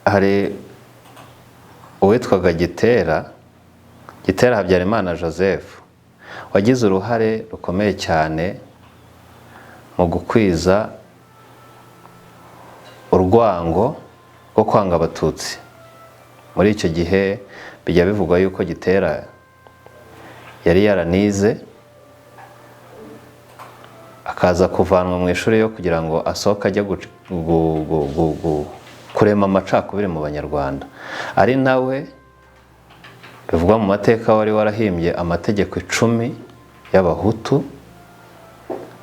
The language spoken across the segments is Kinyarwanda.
hari uwitwaga Gitera Habyarimana Joseph wagize uruhare rukomeye cyane mu gukwiza urwango rwo kwanga abatutsi. Muri icyo gihe bijya bivugwa yuko Gitera yari yaranize akaza kuvanwa mu ishuri yo kugira ngo asohoke ajya kurema amacakubiri mu banyarwanda, ari nawe bivugwa mu mateka wari warahimbye amategeko 10 y'abahutu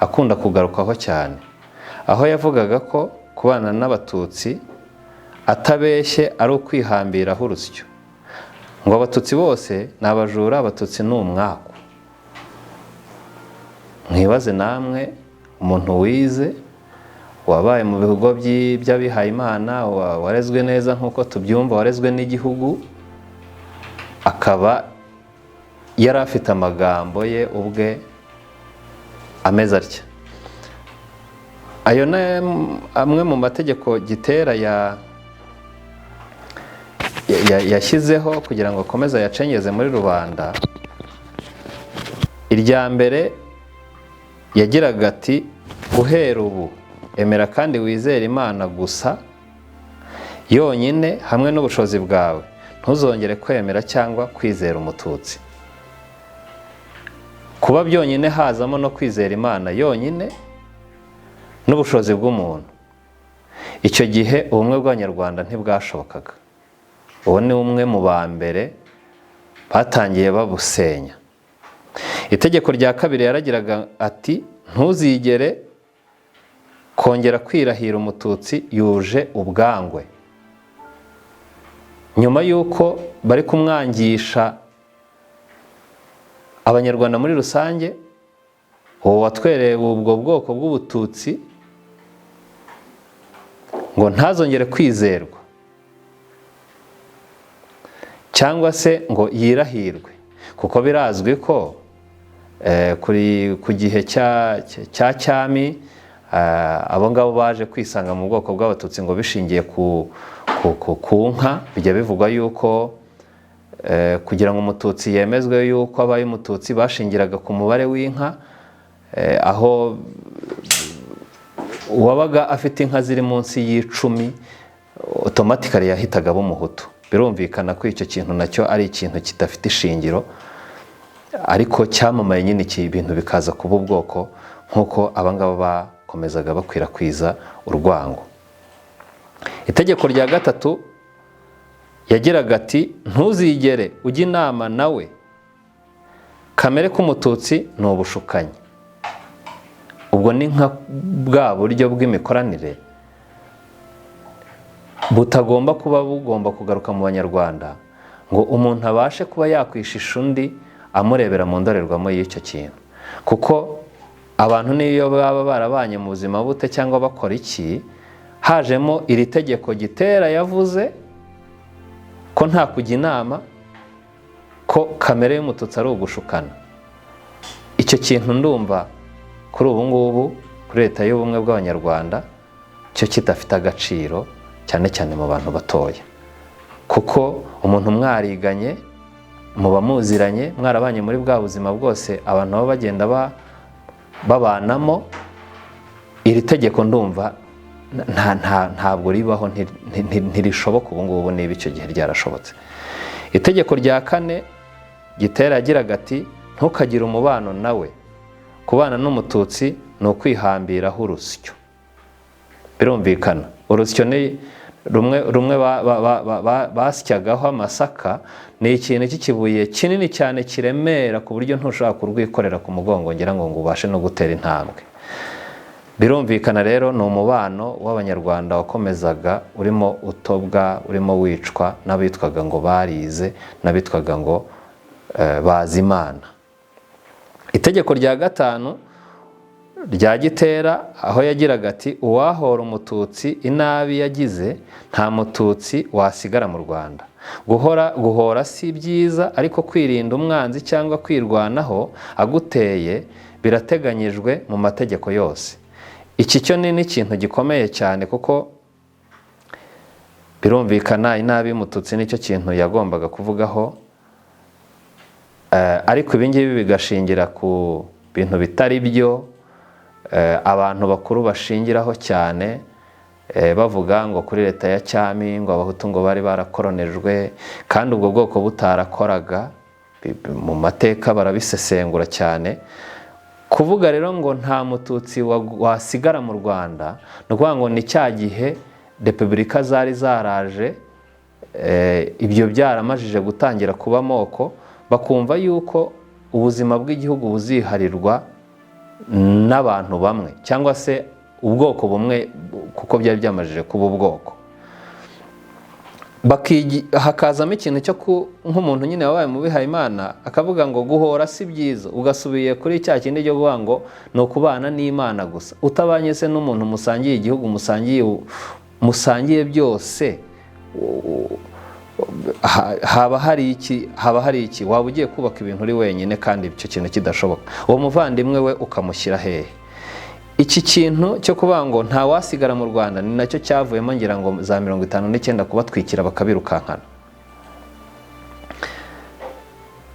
akunda kugarukaho cyane, aho yavugaga ko kubana n'abatutsi atabeshye ari ukwihambiraho urusyo, ngo abatutsi bose ni abajura, abatutsi ni umwaku. Mwibaze namwe umuntu wize wabaye mu bihugo by'abihaye Imana, warezwe neza nk'uko tubyumva, warezwe n'igihugu, akaba yari afite amagambo ye ubwe ameze atya. Ayo ni amwe mu mategeko Gitera yashyizeho kugira ngo akomeze ayacengeze muri rubanda. Irya mbere yagiraga ati, guhera ubu emera kandi wizere Imana gusa yonyine hamwe n'ubushobozi bwawe, ntuzongere kwemera cyangwa kwizera umututsi. Kuba byonyine hazamo no kwizera Imana yonyine n'ubushobozi bw'umuntu, icyo gihe ubumwe bw'abanyarwanda ntibwashobokaga. Uwo ni umwe mu ba mbere batangiye babusenya. Itegeko rya kabiri yaragiraga ati, ntuzigere kongera kwirahira umututsi yuje ubwangwe. Nyuma y'uko bari kumwangisha abanyarwanda muri rusange, uwo watwereye ubwo bwoko bw'ubututsi ngo ntazongere kwizerwa cyangwa se ngo yirahirwe, kuko birazwi ko ku gihe cya cyami abo ngabo baje kwisanga mu bwoko bw'abatutsi ngo bishingiye ku nka. Bijya bivugwa yuko kugira ngo umututsi yemezwe yuko abaye umututsi bashingiraga ku mubare w'inka, aho uwabaga afite inka ziri munsi y'10 automatically yahitaga b'umuhutu. Birumvikana ko icyo kintu nacyo ari ikintu kidafite ishingiro, ariko cyamamaye nyine ibintu bikaza kuba ubwoko, nk'uko abangaba bakomezaga bakwirakwiza urwango. Itegeko rya gatatu yagiraga ati, ntuzigere ujya inama nawe, kamere k'umututsi ni ubushukanyi. Ubwo ni nka bwa buryo bw'imikoranire butagomba kuba bugomba kugaruka mu banyarwanda, ngo umuntu abashe kuba yakwishisha undi amurebera mu ndorerwamo y'icyo kintu. Kuko abantu niyo baba barabanye mu buzima bute cyangwa bakora iki, hajemo iri tegeko Gitera yavuze ko nta kujya inama, ko kamere y'umututsi ari ugushukana. Icyo kintu ndumva kuri ubu ngubu kuri leta y'ubumwe bw'abanyarwanda cyo kidafite agaciro, cyane cyane mu bantu batoya, kuko umuntu mwariganye, muba muziranye, mwarabanye muri bwa buzima bwose abantu baba bagenda babanamo, iri tegeko ndumva ntabwo ribaho, ntirishoboka ubu ngubu niba icyo gihe ryarashobotse. Itegeko rya 4 Gitera yagiraga ati, ntukagire umubano nawe, kubana n'umututsi ni ukwihambiraho urusyo. Birumvikana urusyo ni rumwe basyagaho amasaka, ni ikintu cy'ikibuye kinini cyane kiremera ku buryo ntushobora kurwikorera ku mugongo ngira ngo ubashe no gutera intambwe. Birumvikana rero ni umubano w'abanyarwanda wakomezaga urimo utobwa, urimo wicwa n'abitwaga ngo barize, n'abitwaga ngo bazi Imana. Itegeko rya 5 rya Gitera aho yagiraga ati, uwahora umututsi inabi yagize nta mututsi wasigara mu Rwanda. Guhora si byiza, ariko kwirinda umwanzi cyangwa kwirwanaho aguteye birateganyijwe mu mategeko yose. Iki cyo ni ikintu gikomeye cyane, kuko birumvikana inabi y'umututsi nicyo kintu yagombaga kuvugaho, ariko ibingibi bigashingira ku bintu bitari byo abantu bakuru bashingiraho cyane, bavuga ngo kuri leta ya cyami ngo abahutu ngo bari barakoronejwe, kandi ubwo bwoko butarakoraga. Mu mateka barabisesengura cyane. Kuvuga rero ngo nta mututsi wasigara mu Rwanda, ni ukuvuga ngo ni cya gihe repubulika zari zaraje, ibyo byaramajije gutangira kuba amoko, bakumva yuko ubuzima bw'igihugu buziharirwa n'abantu bamwe cyangwa se ubwoko bumwe, kuko byari byamajije kuba ubwoko. Hakazamo ikintu cyo nk'umuntu nyine wabaye mu bihayimana akavuga ngo guhora si byiza, ugasubiye kuri cya kindi cyo kuvuga ngo ni ukubana n'Imana gusa, utabanye se n'umuntu musangiye igihugu, musangiye byose, haba hari iki? Waba ugiye kubaka ibintu uri wenyine kandi icyo kintu kidashoboka, uwo muvandimwe we ukamushyira hehe? Iki kintu cyo kuvuga ngo nta wasigara mu Rwanda ni nacyo cyavuyemo ngira ngo za 59 kubatwikira bakabirukankana,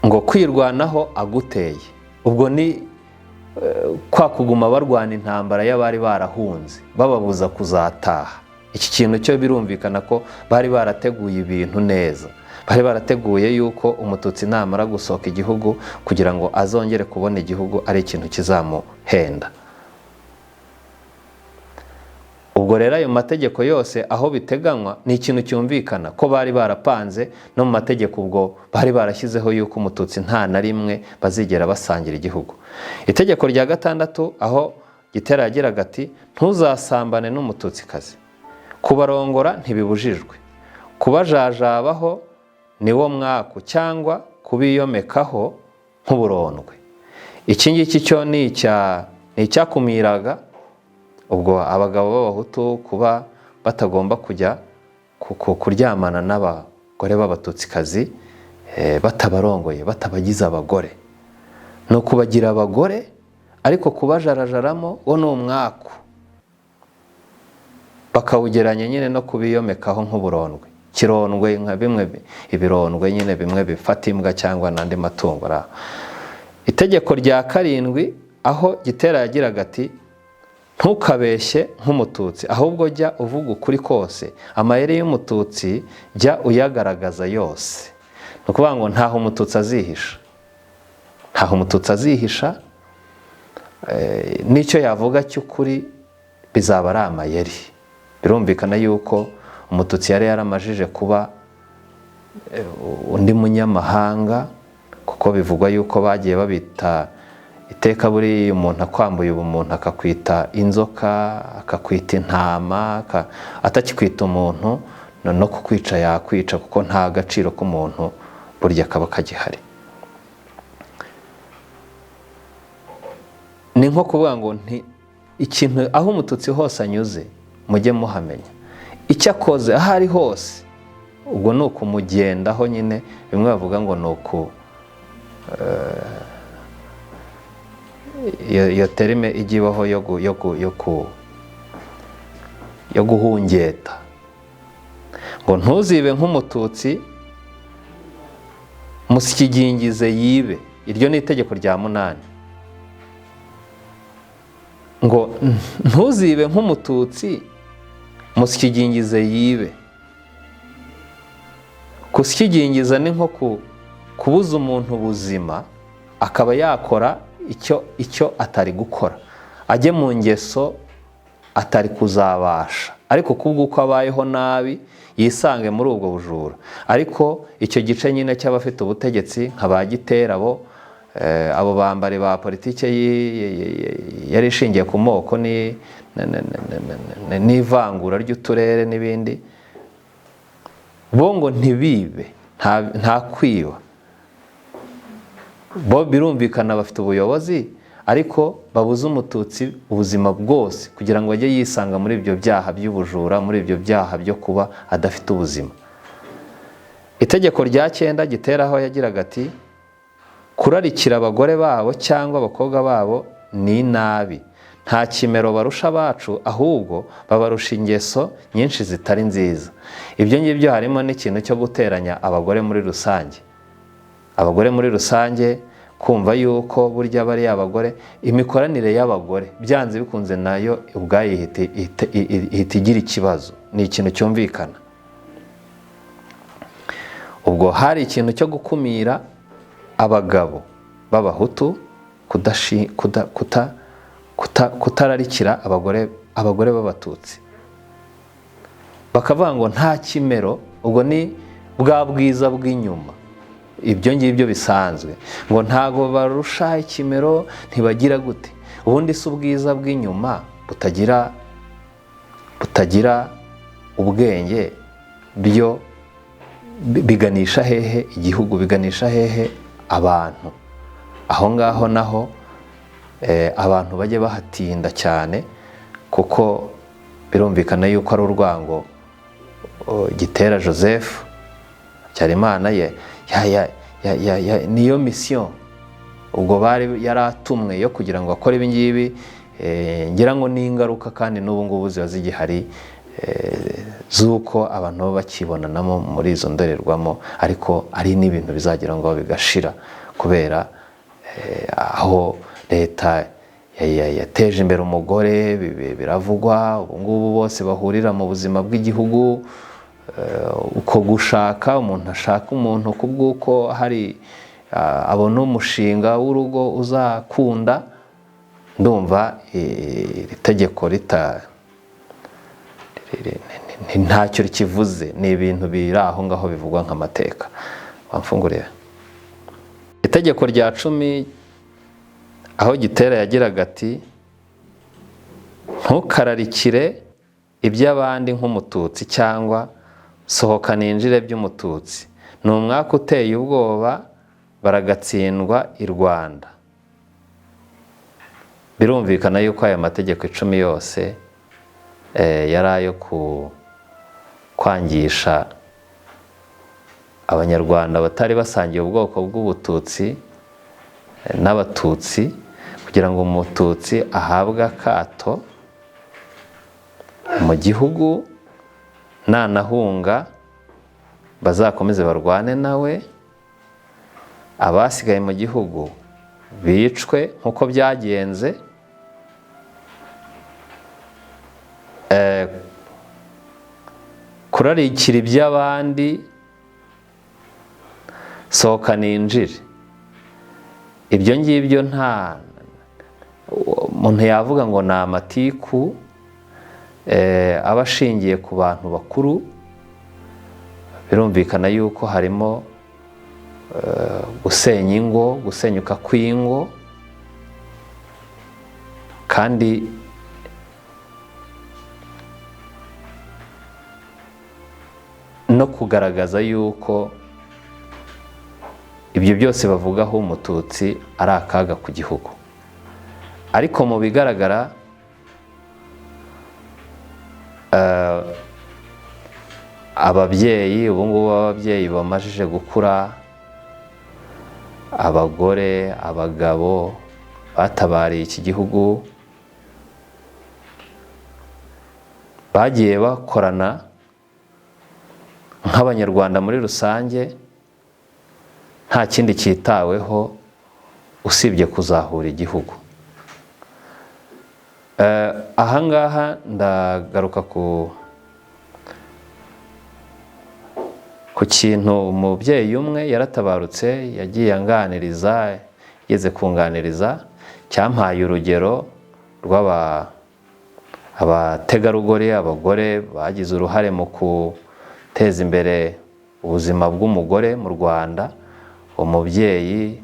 ngo kwirwanaho aguteye. Ubwo ni kwa kuguma barwana intambara y'abari barahunze bababuza kuzataha. Iki kintu cyo birumvikana ko bari barateguye ibintu neza, bari barateguye yuko umututsi namara gusohoka igihugu kugira ngo azongere kubona igihugu ari ikintu kizamuhenda. Ubwo rero ayo mategeko yose aho biteganywa ni ikintu cyumvikana ko bari barapanze no mu mategeko, ubwo bari barashyizeho yuko umututsi nta na rimwe bazigera basangira igihugu. Itegeko rya 6 aho Gitera yagiraga ati ntuzasambane n'umututsikazi, kubarongora ntibibujijwe, kubajajabaho niwo mwaku cyangwa kubiyomekaho nk'uburondwe. Iki ngiki cyo ni icyakumiraga ubwo abagabo b'abahutu kuba batagomba kujya kuryamana n'abagore b'abatutsikazi batabarongoye, batabagize abagore. ni ukubagira abagore ariko kubajarajaramo wo ni umwaku, bakawugeranya nyine no kubiyomekaho nk'uburondwe, kirondwe nka bimwe ibirondwe nyine bimwe bifata imbwa cyangwa n'andi matungo. Itegeko rya 7 aho Gitera yagiraga ati ntukabeshye nk'umututsi, ahubwo jya uvuga ukuri kose, amayeri y'umututsi jya uyagaragaza yose. Ni ukuvuga ngo ntaho umututsi azihisha, ntaho umututsi azihisha, n'icyo yavuga cy'ukuri bizaba ari amayeri. Birumvikana yuko umututsi yari yaramajije kuba undi munyamahanga, kuko bivugwa yuko bagiye babita iteka buri umuntu akwambuye ubumuntu akakwita inzoka, akakwita intama, atakikwita umuntu, no kukwica yakwica kuko nta gaciro k'umuntu burya kaba kagihari. Ni nko kuvuga ngo ikintu aho umututsi hose anyuze mujye muhamenya icyo akoze aho ari hose, ubwo ni ukumugendaho nyine. Bimwe bavuga ngo ni uku iyo terime igibaho yo guhungeta, ngo ntuzibe nk'umututsi musikigingize yibe. Iryo ni itegeko rya 8. ngo ntuzibe nk'umututsi musikigingize yibe. Kusikigingiza ni nko kubuza umuntu ubuzima akaba yakora icyo atari gukora, ajye mu ngeso atari kuzabasha, ariko kubw'uko abayeho nabi yisange muri ubwo bujura. Ariko icyo gice nyine cy'abafite ubutegetsi nka ba Gitera abo bambari ba politike yari ishingiye ku moko n'ivangura ry'uturere n'ibindi, bo ngo ntibibe, nta kwiba. Bo birumvikana bafite ubuyobozi, ariko babuze umututsi ubuzima bwose kugira ngo ajye yisanga muri ibyo byaha by'ubujura, muri ibyo byaha byo kuba adafite ubuzima. Itegeko rya 9 Gitera aho yagiraga ati kurarikira abagore babo cyangwa abakobwa babo ni nabi, nta kimero barusha abacu, ahubwo babarusha ingeso nyinshi zitari nziza. Ibyo ngibyo harimo n'ikintu cyo guteranya abagore muri rusange. Abagore muri rusange kumva yuko burya bari abagore, imikoranire y'abagore byanze bikunze nayo ubwayo ihita igira ikibazo. Ni ikintu cyumvikana. Ubwo hari ikintu cyo gukumira abagabo b'abahutu kutararikira abagore b'abatutsi, bakavuga ngo nta kimero. Ubwo ni bwa bwiza bw'inyuma, ibyo ngibyo bisanzwe, ngo ntago barusha ikimero, ntibagira gute. Ubundi si ubwiza bw'inyuma butagira ubwenge, byo biganisha hehe igihugu, biganisha hehe abantu. Aho ngaho naho abantu bajye bahatinda cyane, kuko birumvikana yuko ari urwango Gitera Joseph Habyarimana niyo mission ubwo bari yaratumwe yo kugira ngo akore ibi ngibi. Ngira ngo ni ingaruka kandi n'ubu ngubu ziba zigihari z'uko abantu baba bakibonanamo muri izo ndorerwamo, ariko ari n'ibintu bizagira ngo bigashira, kubera aho leta yateje imbere umugore biravugwa. Ubu ngubu bose bahurira mu buzima bw'igihugu, uko gushaka, umuntu ashaka umuntu kubw'uko hari abona umushinga w'urugo uzakunda. Ndumva iri tegeko ntacyo rikivuze, ni ibintu biri aho ngaho bivugwa nk'amateka. Wamfungurira itegeko rya 10 aho Gitera yagiraga ati ntukararikire iby'abandi nk'umututsi, cyangwa sohoka ninjire by'umututsi. Ni umwaka uteye ubwoba, baragatsindwa i Rwanda. Birumvikana yuko aya mategeko 10 yose yari ayo kwangisha abanyarwanda batari basangiye ubwoko bw'ubututsi n'abatutsi, kugira ngo umututsi ahabwe akato mu gihugu, nanahunga bazakomeze barwane nawe, abasigaye mu gihugu bicwe nk'uko byagenze. Kurarikira iby'abandi, sohoka ninjire, ibyo ngibyo nta muntu yavuga ngo ni amatiku aba ashingiye ku bantu bakuru. Birumvikana yuko harimo gusenya ingo, gusenyuka kw'ingo, kandi no kugaragaza yuko ibyo byose bavugaho umututsi ari akaga ku gihugu. Ariko mu bigaragara ababyeyi, ubu ngubu ababyeyi bamajije gukura, abagore, abagabo batabariye iki gihugu, bagiye bakorana nk'abanyarwanda muri rusange, nta kindi cyitaweho usibye kuzahura igihugu. Ahangaha ndagaruka ku kintu umubyeyi umwe yaratabarutse, yagiye anganiriza, yeze kunganiriza, cyampaye urugero rw'abategarugori, abagore bagize uruhare mu guteza imbere ubuzima bw'umugore mu Rwanda. Umubyeyi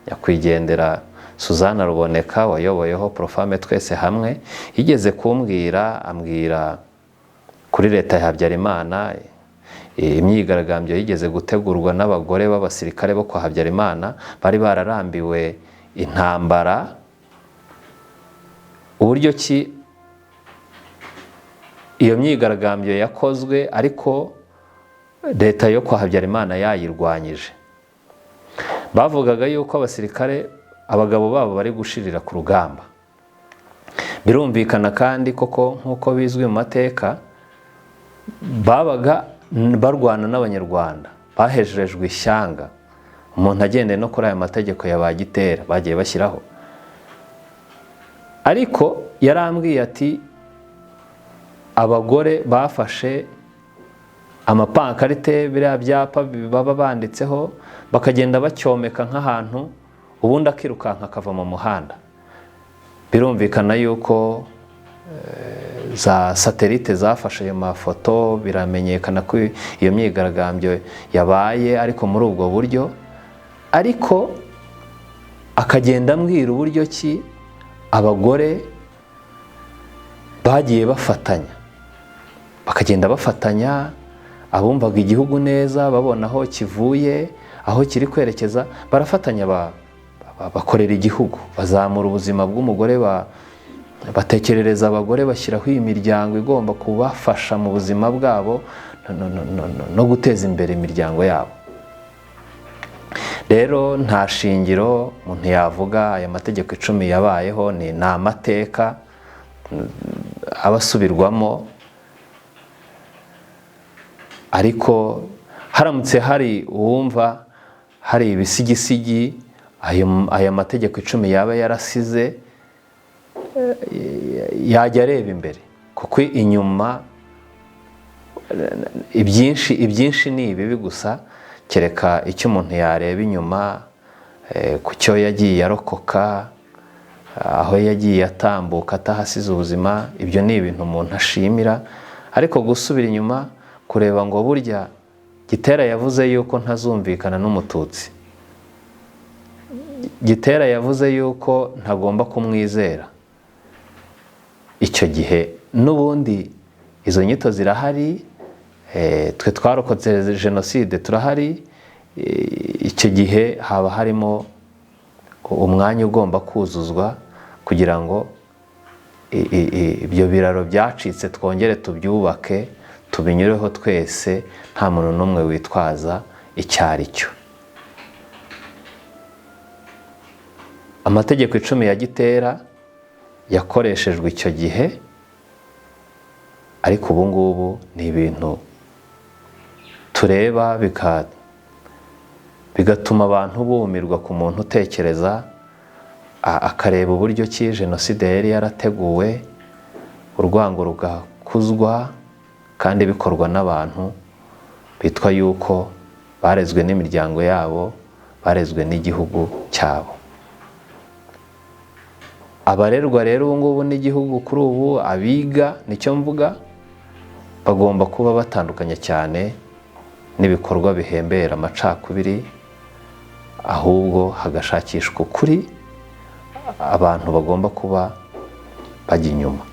nyakwigendera Suzanne Ruboneka wayoboyeho Profame Twese Hamwe, yigeze ambwira kuri leta ya Habyarimana, imyigaragambyo yigeze gutegurwa n'abagore b'abasirikare bo kwa Habyarimana, bari bararambiwe intambara. Uburyo ki iyo myigaragambyo yakozwe, ariko leta yo kwa Habyarimana yayirwanyije. Bavugaga yuko abasirikare, abagabo babo bari gushirira ku rugamba. birumvikana kandi koko nk'uko bizwi mu mateka babaga barwana n'abanyarwanda bahejejwe ishyanga. Umuntu agendeye no kuri aya mategeko ya ba Gitera bagiye bashyiraho. Ariko yarambwiye ati abagore bafashe amapankarite, biriya byapa baba banditseho, bakagenda bacyomeka nk'ahantu, ubundi akirukanka akava mu muhanda. Birumvikana yuko za satelite zafashe ayo mafoto, biramenyekana ko iyo myigaragambyo yabaye ariko muri ubwo buryo. Ariko akagenda ambwira uburyo ki abagore bagiye bafatanya, bakagenda bafatanya, abumvaga igihugu neza babona aho kivuye, aho kiri kwerekeza, barafatanya bakorera igihugu, bazamura ubuzima bw'umugore, batekerereza abagore, bashyiraho imiryango igomba kubafasha mu buzima bwabo no guteza imbere imiryango yabo. Rero nta shingiro umuntu yavuga aya mategeko 10 yabayeho, ni amateka abasubirwamo. Ariko haramutse hari uwumva hari ibisigisigi aya mategeko 10 yaba yarasize, yajya areba imbere, kuko inyuma ibyinshi ni ibibi gusa, kereka icyo umuntu yareba inyuma ku cyo yagiye arokoka, aho yagiye atambuka atahasize ubuzima. Ibyo ni ibintu umuntu ashimira. Ariko gusubira inyuma kureba ngo burya Gitera yavuze yuko ntazumvikana n'umututsi, Gitera yavuze yuko ntagomba kumwizera, icyo gihe n'ubundi izo nyito zirahari, twe twarokotse jenoside turahari. Icyo gihe haba harimo umwanya ugomba kuzuzwa kugira ngo ibyo biraro byacitse twongere tubyubake, tubinyureho twese, nta muntu n'umwe witwaza icyo ari cyo. Amategeko 10 ya Gitera yakoreshejwe icyo gihe, ariko ubu ngubu ni ibintu tureba bigatuma abantu bumirwa ku muntu utekereza, akareba uburyo ki jenoside yari yarateguwe, urwango rugakuzwa, kandi bikorwa n'abantu bitwa yuko barezwe n'imiryango yabo, barezwe n'igihugu cyabo. Abarerwa rero ubu ngubu n'igihugu kuri ubu, abiga, nicyo mvuga, bagomba kuba batandukanye cyane n'ibikorwa bihembera amacakubiri, ahubwo hagashakishwa ukuri, abantu bagomba kuba bajya inyuma.